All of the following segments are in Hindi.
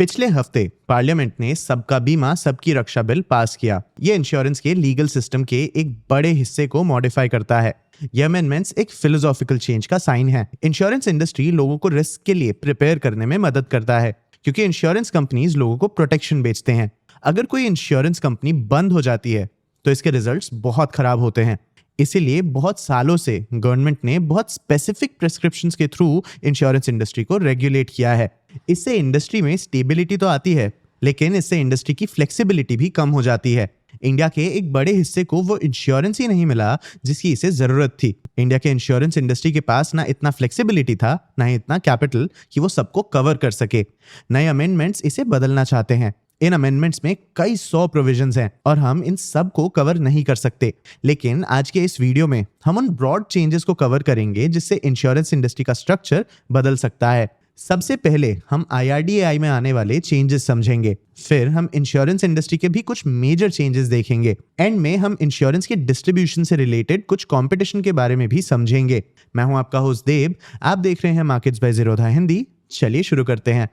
पिछले हफ्ते पार्लियामेंट ने सबका बीमा सबकी रक्षा बिल पास किया। ये इंश्योरेंस के लीगल सिस्टम के एक बड़े हिस्से को मॉडिफाई करता है। ये अमेंडमेंट्स एक फिलोसॉफिकल चेंज का साइन है। इंश्योरेंस इंडस्ट्री लोगों को रिस्क के लिए प्रिपेयर करने में मदद करता है, क्योंकि इंश्योरेंस कंपनीज लोगों को प्रोटेक्शन बेचते हैं। अगर कोई इंश्योरेंस कंपनी बंद हो जाती है तो इसके रिजल्ट्स बहुत खराब होते हैं। इसीलिए बहुत सालों से गवर्नमेंट ने बहुत स्पेसिफिक प्रिस्क्रिप्शंस के थ्रू इंश्योरेंस इंडस्ट्री को रेगुलेट किया है। इससे इंडस्ट्री में स्टेबिलिटी तो आती है, लेकिन इससे इंडस्ट्री की फ्लेक्सिबिलिटी भी कम हो जाती है। इंडिया के एक बड़े हिस्से को वो इंश्योरेंस ही नहीं मिला जिसकी इसे जरूरत थी। इंडिया के इंश्योरेंस इंडस्ट्री के पास ना इतना फ्लेक्सिबिलिटी था, ना ही इतना कैपिटल कि वो सबको कवर कर सके। नए अमेंडमेंट्स इसे बदलना चाहते हैं। इन अमेंडमेंट्स में कई 100 प्रोविजंस हैं और हम इन सब को कवर नहीं कर सकते। लेकिन आज के इस वीडियो में हम उन ब्रॉड चेंजेस को कवर करेंगे जिससे इंश्योरेंस इंडस्ट्री का स्ट्रक्चर बदल सकता है। सबसे पहले हम IRDAI में आने वाले चेंजेस समझेंगे, फिर हम इंश्योरेंस इंडस्ट्री के भी कुछ मेजर चेंजेस देखेंगे। एंड में हम इंश्योरेंस के डिस्ट्रीब्यूशन से रिलेटेड कुछ कंपटीशन के बारे में भी समझेंगे। मैं हूं आपका होस्ट देव, आप देख रहे हैं मार्केट्स बाय ज़ीरोधा हिंदी। चलिए शुरू करते हैं।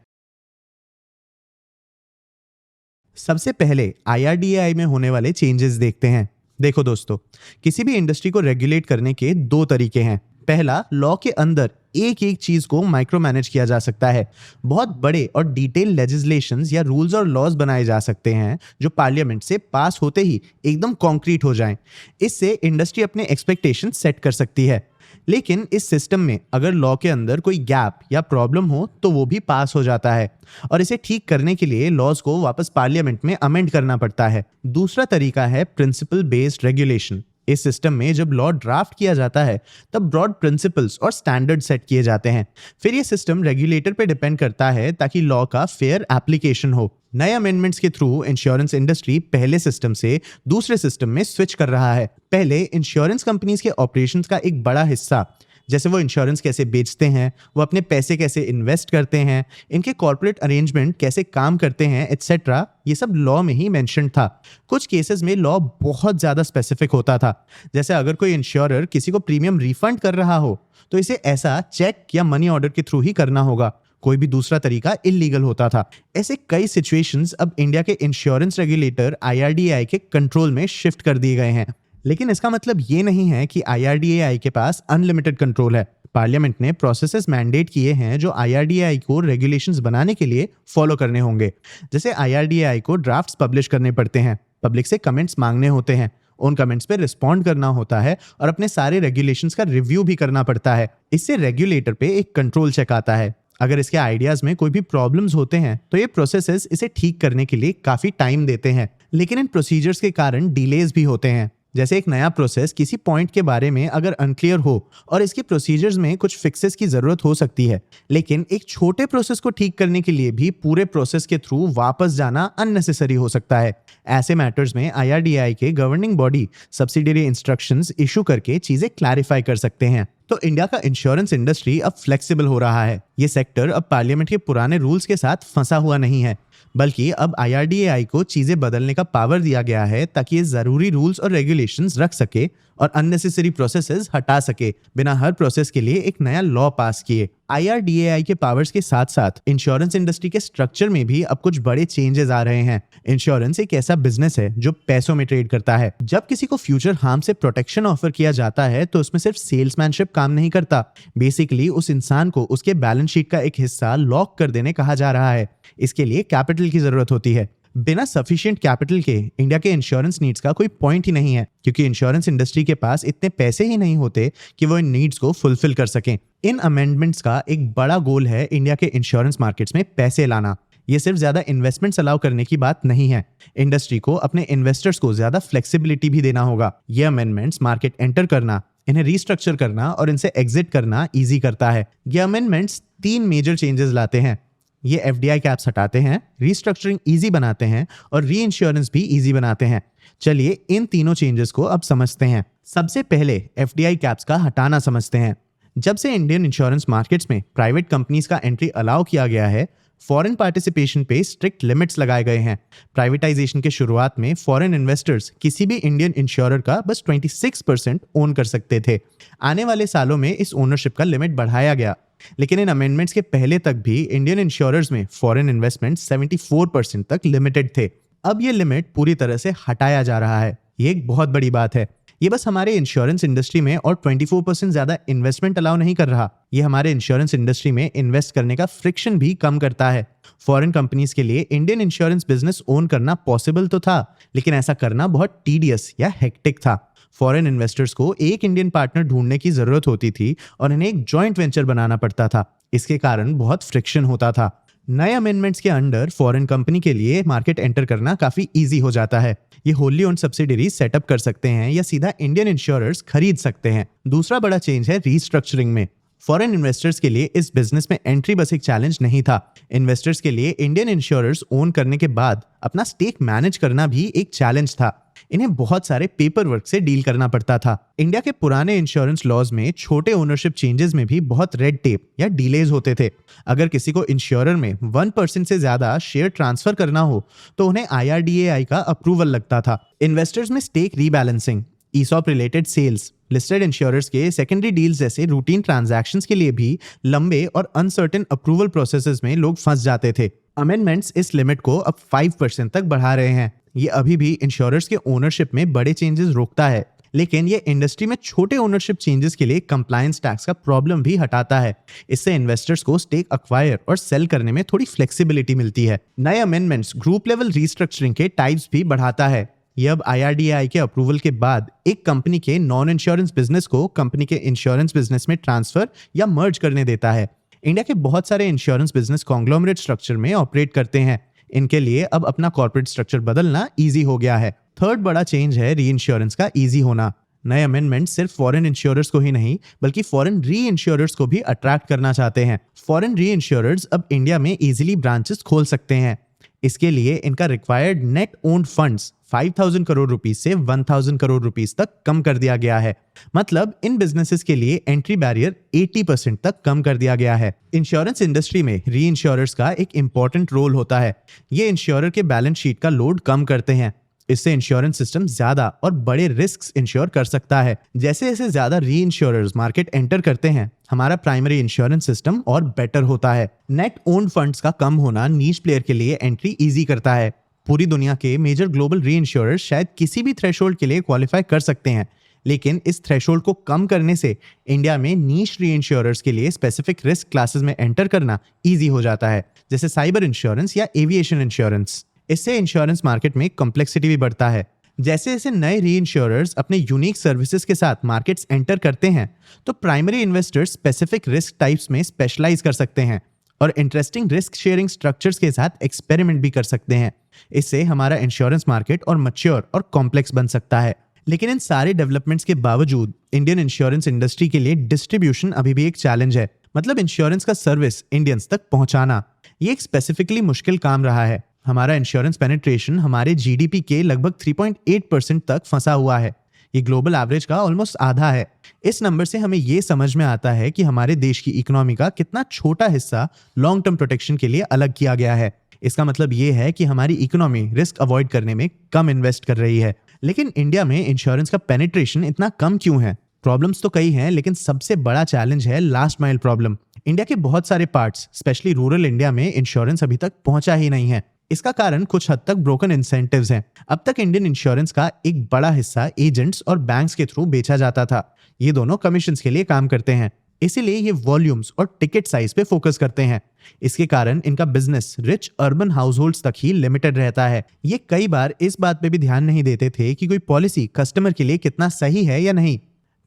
सबसे पहले IRDAI में होने वाले चेंजेस देखते हैं। देखो दोस्तों, किसी भी इंडस्ट्री को रेगुलेट करने के दो तरीके हैं। पहला, लॉ के अंदर एक एक चीज को माइक्रो मैनेज किया जा सकता है। बहुत बड़े और डिटेल लेजिस्लेशंस या रूल्स और लॉज बनाए जा सकते हैं जो पार्लियामेंट से पास होते ही एकदम कॉन्क्रीट हो जाएं। इससे इंडस्ट्री अपने एक्सपेक्टेशन सेट कर सकती है। लेकिन इस सिस्टम में अगर लॉ के अंदर कोई गैप या प्रॉब्लम हो तो वो भी पास हो जाता है, और इसे ठीक करने के लिए लॉज को वापस पार्लियामेंट में अमेंड करना पड़ता है। दूसरा तरीका है प्रिंसिपल बेस्ड रेगुलेशन। इस सिस्टम में जब लॉ ड्राफ्ट किया जाता है तब ब्रॉड प्रिंसिपल्स और स्टैंडर्ड सेट किए जाते हैं। फिर ये सिस्टम रेगुलेटर पे डिपेंड करता है ताकि लॉ का फेयर एप्लीकेशन हो। नए अमेंडमेंट्स के थ्रू इंश्योरेंस इंडस्ट्री पहले सिस्टम से दूसरे सिस्टम में स्विच कर रहा है। पहले इंश्योरेंस कंपनीज के ऑपरेशंस का एक बड़ा हिस्सा, जैसे वो इंश्योरेंस कैसे बेचते हैं, वो अपने पैसे कैसे इन्वेस्ट करते हैं, इनके कॉर्पोरेट अरेंजमेंट कैसे काम करते हैं, एटसेट्रा, ये सब लॉ में ही मेंशन था। कुछ केसेस में लॉ बहुत ज़्यादा स्पेसिफिक होता था। जैसे अगर कोई इंश्योरर किसी को प्रीमियम रिफंड कर रहा हो तो इसे ऐसा चेक या मनी ऑर्डर के थ्रू ही करना होगा। कोई भी दूसरा तरीका इलीगल होता था। ऐसे कई सिचुएशंस अब इंडिया के इंश्योरेंस रेगुलेटर IRDAI के कंट्रोल में शिफ्ट कर दिए गए हैं। लेकिन इसका मतलब ये नहीं है कि IRDAI के पास अनलिमिटेड कंट्रोल है। पार्लियामेंट ने प्रोसेसेस मैंडेट किए हैं जो IRDAI को रेगुलेशंस बनाने के लिए फॉलो करने होंगे। जैसे IRDAI को ड्राफ्ट्स पब्लिश करने पड़ते हैं, पब्लिक से कमेंट्स मांगने होते हैं, उन कमेंट्स पे रिस्पॉन्ड करना होता है और अपने सारे रेगुलेशंस का रिव्यू भी करना पड़ता है। इससे रेगुलेटर पे एक कंट्रोल चेक आता है। अगर इसके आइडियाज में कोई भी प्रॉब्लम्स होते हैं तो ये प्रोसेसेस इसे ठीक करने के लिए काफी टाइम देते हैं। लेकिन इन प्रोसीजर्स के कारण डिलेज भी होते हैं। जैसे एक नया प्रोसेस किसी पॉइंट के बारे में अगर अनक्लियर हो और इसके प्रोसीजर्स में कुछ फिक्सेस की जरूरत हो सकती है, लेकिन एक छोटे प्रोसेस को ठीक करने के लिए भी पूरे प्रोसेस के थ्रू वापस जाना अननेसेसरी हो सकता है। ऐसे मैटर्स में IRDAI के governing body subsidiary instructions issue करके चीजें क्लैरिफाई कर सकते हैं। तो इंडिया का इंश्योरेंस इंडस्ट्री अब फ्लेक्सिबल हो रहा है। ये सेक्टर अब पार्लियामेंट के पुराने रूल्स के साथ फंसा हुआ नहीं है, बल्कि अब IRDAI को चीजें बदलने का पावर दिया गया है ताकि ये जरूरी रूल्स और रेगुलेशंस रख सके और अननेसेसरी प्रोसेसेस हटा सके, बिना हर प्रोसेस के लिए एक नया लॉ पास किए। IRDAI के पावर्स के साथ साथ इंश्योरेंस इंडस्ट्री के स्ट्रक्चर में भी अब कुछ बड़े चेंजेस आ रहे हैं। इंश्योरेंस एक ऐसा बिजनेस है जो पैसों में ट्रेड करता है। जब किसी को फ्यूचर हार्म से प्रोटेक्शन ऑफर किया जाता है तो उसमें सिर्फ सेल्समैनशिप काम नहीं करता। बेसिकली उस इंसान को उसके बैलेंस शीट का एक हिस्सा लॉक कर देने कहा जा रहा है। इसके लिए कैपिटल की जरूरत होती है। बिना सफिशिएंट कैपिटल के इंडिया के इंश्योरेंस नीड्स का कोई पॉइंट ही नहीं है, क्योंकि इंश्योरेंस इंडस्ट्री के पास इतने पैसे ही नहीं होते कि वो इन नीड्स को फुलफिल कर सकें। इन अमेंडमेंट्स का एक बड़ा गोल है इंडिया के इंश्योरेंस मार्केट्स में पैसे लाना। ये सिर्फ ज्यादा इन्वेस्टमेंट्स अलाउ करने की बात नहीं है। इंडस्ट्री को अपने इन्वेस्टर्स को ज्यादा फ्लेक्सिबिलिटी भी देना होगा। ये अमेंडमेंट्स मार्केट एंटर करना, इन्हें रीस्ट्रक्चर करना और इनसे एग्जिट करना ईजी करता है। ये अमेंडमेंट्स 3 मेजर चेंजेस लाते हैं। ये FDI कैप्स हटाते हैं, रीस्ट्रक्चरिंग इजी बनाते हैं और री इंश्योरेंस भी इजी बनाते हैं। चलिए इन तीनों चेंजेस को अब समझते हैं। सबसे पहले FDI कैप्स का हटाना समझते हैं। जब से इंडियन इंश्योरेंस मार्केट्स में प्राइवेट कंपनीज का एंट्री अलाउ किया गया है, फॉरेन पार्टिसिपेशन पे स्ट्रिक्ट लिमिट्स लगाए गए हैं। प्राइवेटाइजेशन के शुरुआत में फॉरेन इन्वेस्टर्स किसी भी इंडियन इंश्योरर का बस 26% ओन कर सकते थे। आने वाले सालों में इस ओनरशिप का लिमिट बढ़ाया गया लेकिन इन अमेंडमेंट्स के पहले तक भी इंडियन इंश्योरर्स में फॉरेन इन्वेस्टमेंट 74% तक लिमिटेड थे। अब ये लिमिट पूरी तरह से हटाया जा रहा है। ये एक बहुत बड़ी बात है। ये बस हमारे इंश्योरेंस इंडस्ट्री में और 24% ज्यादा इन्वेस्टमेंट अलाउ नहीं कर रहा, ये हमारे इंश्योरेंस इंडस्ट्री में इन्वेस्ट करने का फ्रिक्शन भी कम करता है। फॉरेन कंपनीज के लिए इंडियन इंश्योरेंस बिजनेस ओन करना पॉसिबल तो था, लेकिन ऐसा करना बहुत टीडियस या हेक्टिक था। फॉरेन इन्वेस्टर्स को एक इंडियन पार्टनर ढूंढने की जरूरत होती थी और इन्हें एक जॉइंट वेंचर बनाना पड़ता था। इसके कारण बहुत फ्रिक्शन होता था। नए अमेंडमेंट्स के अंडर फॉरेन कंपनी के लिए मार्केट एंटर करना काफी इजी हो जाता है। ये होली ओन्ड सब्सिडरी सेटअप कर सकते हैं या सीधा इंडियन इंश्योरर्स खरीद सकते हैं। दूसरा बड़ा चेंज है रीस्ट्रक्चरिंग में। फॉरेन इन्वेस्टर्स के लिए इस बिजनेस में एंट्री बस एक चैलेंज नहीं था, इन्वेस्टर्स के लिए इंडियन इंश्योरर्स ओन करने के बाद अपना स्टेक मैनेज करना भी एक चैलेंज था। इन्हें बहुत सारे पेपर वर्क से डील करना पड़ता था। इंडिया के पुराने इंश्योरेंस लॉज में छोटे ओनरशिप चेंजेस में भी बहुत रेड टेप या डिलेज होते थे। अगर किसी को इंश्योरर में 1% से ज्यादा शेयर ट्रांसफर करना हो तो उन्हें IRDAI का अप्रूवल लगता था। इन्वेस्टर्स में stake rebalancing, ESOP related sales, listed insurers के सेकेंडरी डील्स जैसे रूटीन ट्रांजैक्शंस के लिए भी लंबे और अनसर्टेन अप्रूवल प्रोसेसेस में लोग फंस जाते थे। अमेंडमेंट्स इस लिमिट को अब 5% तक बढ़ा रहे हैं। ये अभी भी इंश्योरर्स के ओनरशिप में बड़े चेंजेस रोकता है, लेकिन ये इंडस्ट्री में छोटे ओनरशिप चेंजेस के लिए कंप्लायंस टैक्स का प्रॉब्लम भी हटाता है। इससे इन्वेस्टर्स को स्टेक अक्वायर और सेल करने में थोड़ी फ्लेक्सिबिलिटी मिलती है। नए अमेंडमेंट्स ग्रुप लेवल रीस्ट्रक्चरिंग के टाइप्स भी बढ़ाता है। ये अब IRDAI के अप्रूवल के बाद एक कंपनी के नॉन इंश्योरेंस बिजनेस को कंपनी के इंश्योरेंस बिजनेस में ट्रांसफर या मर्ज करने देता है। इंडिया के बहुत सारे इंश्योरेंस बिजनेस कॉन्ग्लोमरेट स्ट्रक्चर में ऑपरेट करते हैं। इनके लिए अब अपना कॉर्पोरेट स्ट्रक्चर बदलना इजी हो गया है। थर्ड बड़ा चेंज है री इंश्योरेंस का इजी होना। नए अमेंडमेंट सिर्फ फॉरेन इंश्योरर्स को ही नहीं बल्कि फॉरेन री इंश्योरर्स को भी अट्रैक्ट करना चाहते हैं। फॉरेन री इंश्योरर्स अब इंडिया में इजीली ब्रांचेस खोल सकते हैं। इसके लिए इनका required net owned funds 5,000 crore rupees से 1,000 करोड़ रुपीस तक कम कर दिया गया है। मतलब इन बिजनेसेस के लिए एंट्री बैरियर 80% तक कम कर दिया गया है। इंश्योरेंस इंडस्ट्री में री इंश्योरर्स का एक इंपॉर्टेंट रोल होता है। ये इंश्योरर के बैलेंस शीट का लोड कम करते हैं। इससे इंश्योरेंस सिस्टम ज्यादा और बड़े रिस्क इंश्योर कर सकता है। जैसे जैसे ज्यादा री इंश्योरर्स मार्केट एंटर करते हैं, हमारा प्राइमरी इंश्योरेंस सिस्टम और बेटर होता है। नेट ओन फंड्स का कम होना नीश प्लेयर के लिए एंट्री इजी करता है। पूरी दुनिया के मेजर ग्लोबल री इंश्योरर्स शायद किसी भी थ्रेशोल्ड के लिए क्वालिफाई कर सकते हैं, लेकिन इस थ्रेशोल्ड को कम करने से इंडिया में नीश री इंश्योरर्स के लिए स्पेसिफिक रिस्क क्लासेस में एंटर करना इजी हो जाता है, जैसे साइबर इंश्योरेंस या एविएशन इंश्योरेंस। इससे इंश्योरेंस मार्केट में कॉम्प्लेक्सिटी भी बढ़ता है। जैसे जैसे नए री इंश्योरर्स अपने यूनिक सर्विसेज के साथ मार्केट्स एंटर करते हैं, तो primary investors specific risk types में स्पेशलाइज कर सकते हैं और इंटरेस्टिंग रिस्क शेयरिंग स्ट्रक्चर्स के साथ एक्सपेरिमेंट भी कर सकते हैं। इससे हमारा इंश्योरेंस मार्केट और मैच्योर और कॉम्प्लेक्स बन सकता है। लेकिन इन सारे डेवलपमेंट्स के बावजूद इंडियन इंश्योरेंस इंडस्ट्री के लिए डिस्ट्रीब्यूशन अभी भी एक चैलेंज है। मतलब इंश्योरेंस का सर्विस इंडियंस तक पहुंचाना, ये एक स्पेसिफिकली मुश्किल काम रहा है। हमारा इंश्योरेंस पेनिट्रेशन हमारे GDP के लगभग 3.8% तक फंसा हुआ है। ये ग्लोबल एवरेज का ऑलमोस्ट आधा है। इस नंबर से हमें ये समझ में आता है कि हमारे देश की इकोनॉमी का कितना छोटा हिस्सा लॉन्ग टर्म प्रोटेक्शन के लिए अलग किया गया है। इसका मतलब ये है कि हमारी इकोनॉमी रिस्क अवॉइड करने में कम इन्वेस्ट कर रही है। लेकिन इंडिया में इंश्योरेंस का पेनिट्रेशन इतना कम क्यों है? प्रॉब्लम्स तो कई हैं, लेकिन सबसे बड़ा चैलेंज है लास्ट माइल प्रॉब्लम। इंडिया के बहुत सारे पार्ट्स, स्पेशली रूरल इंडिया में इंश्योरेंस अभी तक पहुंचा ही नहीं है। इसका कारण कुछ हद तक ब्रोकन इंसेंटिव्स हैं। अब तक इंडियन इंश्योरेंस का एक बड़ा हिस्सा एजेंट्स और बैंक्स के थ्रू बेचा जाता था। ये दोनों कमीशंस के लिए काम करते हैं, इसीलिए ये वॉल्यूम्स और टिकट साइज पे फोकस करते हैं। इसके कारण इनका बिजनेस रिच अर्बन हाउसहोल्ड्स तक ही लिमिटेड रहता है। ये कई बार इस बात पे भी ध्यान नहीं देते थे कि कोई पॉलिसी कस्टमर के लिए कितना सही है या नहीं।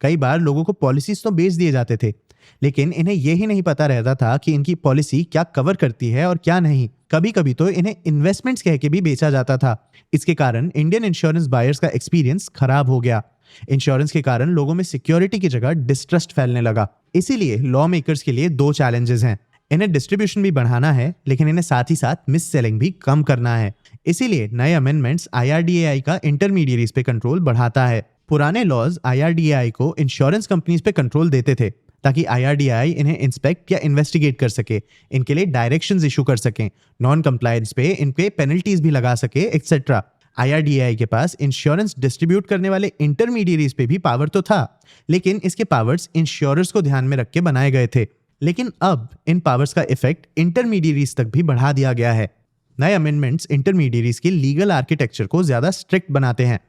कई बार लोगों को पॉलिसीज तो बेच दिए जाते थे, लेकिन इन्हें यही नहीं पता रहता था कि इनकी पॉलिसी क्या कवर करती है और क्या नहीं। कभी कभी तो इन्हें इन्वेस्टमेंट्स कह के भी बेचा जाता था। इसके कारण इंडियन इंश्योरेंस बायर्स का एक्सपीरियंस खराब हो गया। इंश्योरेंस के कारण लोगों में सिक्योरिटी की जगह डिस्ट्रस्ट फैलने लगा। इसीलिए लॉ मेकर्स के लिए दो चैलेंजेस हैं। इन्हें डिस्ट्रीब्यूशन भी बढ़ाना है, लेकिन इन्हें साथ ही साथ मिस सेलिंग भी कम करना है। इसीलिए नए अमेंडमेंट्स IRDAI का इंटरमीडियरीज पे कंट्रोल बढ़ाता है। पुराने लॉज IRDAI को इंश्योरेंस कंपनीज पे कंट्रोल देते थे ताकि IRDAI इन्हें इंस्पेक्ट या इन्वेस्टिगेट कर सके, इनके लिए डायरेक्शंस इशू कर सकें, नॉन कंप्लायंस पे इन पे पेनल्टीज भी लगा सके, एक्सेट्रा। IRDAI के पास इंश्योरेंस डिस्ट्रीब्यूट करने वाले इंटरमीडियरीज पे भी पावर तो था, लेकिन इसके पावर्स इंश्योरर्स को ध्यान में रख के बनाए गए थे। लेकिन अब इन पावर्स का इफेक्ट इंटरमीडियरीज तक भी बढ़ा दिया गया है। नए अमेंडमेंट्स इंटरमीडियरीज के लीगल आर्किटेक्चर को ज्यादा स्ट्रिक्ट बनाते हैं।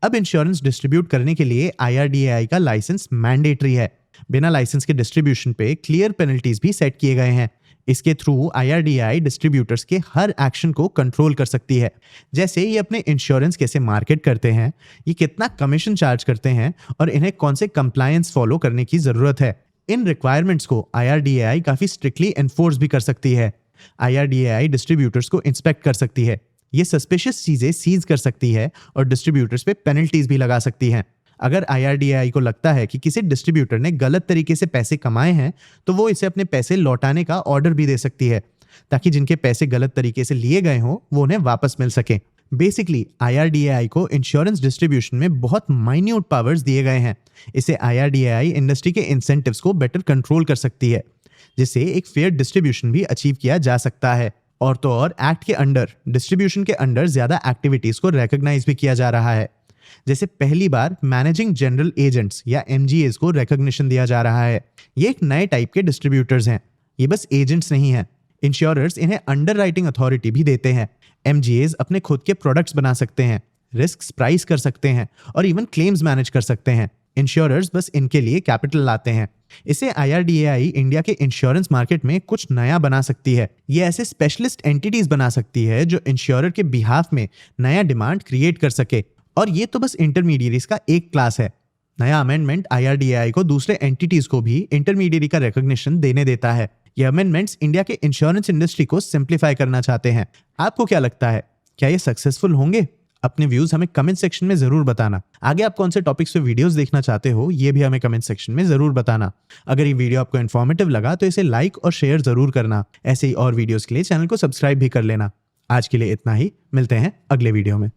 अब इंश्योरेंस डिस्ट्रीब्यूट करने के लिए IRDAI का लाइसेंस मैंडेटरी है। बिना लाइसेंस के डिस्ट्रीब्यूशन पे क्लियर पेनल्टीज भी सेट किए गए हैं। इसके थ्रू IRDAI डिस्ट्रीब्यूटर्स के हर एक्शन को कंट्रोल कर सकती है, जैसे ये अपने इंश्योरेंस कैसे मार्केट करते हैं, ये कितना कमीशन चार्ज करते हैं और इन्हें कौन से कंप्लायंस फॉलो करने की जरूरत है। इन रिक्वायरमेंट्स को IRDAI काफी स्ट्रिक्टली एनफोर्स भी कर सकती है। IRDAI डिस्ट्रीब्यूटर्स को इंस्पेक्ट कर सकती है, ये सस्पिशियस चीजें सीज कर सकती है और डिस्ट्रीब्यूटर्स पे पेनल्टीज भी लगा सकती है। अगर IRDAI को लगता है कि किसी डिस्ट्रीब्यूटर ने गलत तरीके से पैसे कमाए हैं, तो वो इसे अपने पैसे लौटाने का ऑर्डर भी दे सकती है, ताकि जिनके पैसे गलत तरीके से लिए गए हों वो उन्हें वापस मिल सके। बेसिकली IRDAI को इंश्योरेंस डिस्ट्रीब्यूशन में बहुत माइन्यूट पावर्स दिए गए हैं। इसे IRDAI इंडस्ट्री के इंसेंटिव्स को बेटर कंट्रोल कर सकती है, जिससे एक फेयर डिस्ट्रीब्यूशन भी अचीव किया जा सकता है। और तो और एक्ट के अंडर डिस्ट्रीब्यूशन के अंडर ज्यादा एक्टिविटीज को रिकॉग्नाइज भी किया जा रहा है। जैसे पहली बार मैनेजिंग जनरल एजेंट्स या MGAs को रिकॉग्निशन दिया जा रहा है। ये एक नए टाइप के डिस्ट्रीब्यूटर्स हैं, ये बस एजेंट्स नहीं हैं। इंश्योरर्स इन्हें अंडरराइटिंग अथॉरिटी भी देते हैं। MGAs अपने खुद के प्रोडक्ट्स बना सकते हैं, रिस्क प्राइस कर सकते हैं और इवन क्लेम्स मैनेज कर सकते हैं। इंश्योरर्स बस इनके लिए कैपिटल लाते हैं। इसे IRDAI इंडिया के इंश्योरेंस मार्केट में कुछ नया बना सकती है। ये ऐसे स्पेशलिस्ट एंटिटीज बना सकती है जो इंश्योरर के बिहाफ में नया डिमांड क्रिएट कर सके। और ये तो बस इंटरमीडियरीज का एक क्लास है। नया अमेंडमेंट IRDAI को दूसरे एंटिटीज को भी इंटरमीडियरी का रिकॉग्निशन देने देता है। ये अमेंडमेंट्स इंडिया के इंश्योरेंस इंडस्ट्री को सिंप्लीफाई करना चाहते हैं। आपको क्या लगता है, क्या ये सक्सेसफुल होंगे? अपने व्यूज हमें कमेंट सेक्शन में जरूर बताना। आगे आप कौन से टॉपिक्स पे वीडियोस देखना चाहते हो, ये भी हमें कमेंट सेक्शन में जरूर बताना। अगर ये वीडियो आपको इन्फॉर्मेटिव लगा तो इसे लाइक और शेयर जरूर करना। ऐसे ही और वीडियोस के लिए चैनल को सब्सक्राइब भी कर लेना। आज के लिए इतना ही, मिलते हैं अगले वीडियो में।